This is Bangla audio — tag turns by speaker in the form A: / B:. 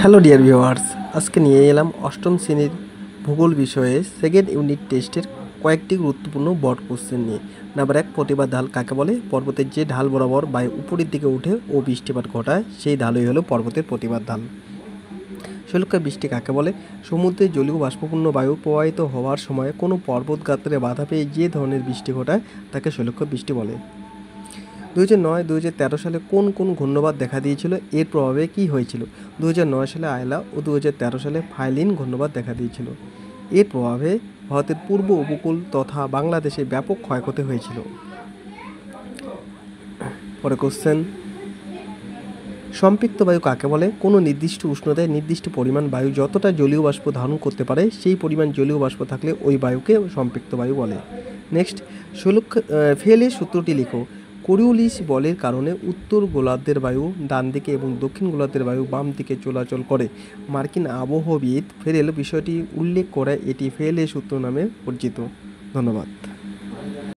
A: হ্যালো ডিয়ার ভিউয়ার্স, আজকে নিয়ে এলাম অষ্টম শ্রেণীর ভূগোল বিষয়ে সেকেন্ড ইউনিট টেস্টের কয়েকটি গুরুত্বপূর্ণ বড় কোশ্চেন নিয়ে। নাম্বার 1, প্রতিবাদ ঢাল কাকে বলে? পর্বতের যে ঢাল বরাবর বায়ু উপরের দিকে উঠে ও বৃষ্টিপাত ঘটায় সেই ঢালই হলো পর্বতের প্রতিবাদ ঢাল। শৈলক্ষা বৃষ্টি কাকে বলে? সমুদ্রে জলীয় বাষ্পপূর্ণ বায়ু প্রবাহিত হওয়ার সময় কোনো পর্বত গাত্রে বাধা পেয়ে যে ধরনের বৃষ্টি ঘটায় তাকে শৈলক্ষা বৃষ্টি বলে। 2009-2013 সালে কোন কোন ঘূর্ণিঝড় দেখা দিয়েছিল, এর প্রভাবে কী হয়েছিল? 2009 সালে আয়লা ও 2013 সালে ফাইলিন ঘূর্ণিঝড় দেখা দিয়েছিল। এর প্রভাবে ভারতের পূর্ব উপকূল তথা বাংলাদেশে ব্যাপক ক্ষয়ক্ষতি হয়েছিল। পরে কোশ্চেন, সম্পৃক্ত বায়ু কাকে বলে? কোনো নির্দিষ্ট উষ্ণতায় নির্দিষ্ট পরিমাণ বায়ু যতটা জলীয় বাষ্প ধারণ করতে পারে সেই পরিমাণ জলীয় বাষ্প থাকলে ওই বায়ুকে সম্পৃক্ত বায়ু বলে। নেক্সট, ফেলের সূত্রটি লিখো। কোরিওলিস বলের কারণে উত্তর গোলার্ধের বায়ু ডান দিকে এবং দক্ষিণ গোলার্ধের বায়ু বাম দিকে চলাচল করে। মার্কিন আবহবিদ ফেরেল বিষয়টি উল্লেখ করে এটি ফেলের সূত্র নামে পরিচিত। ধন্যবাদ।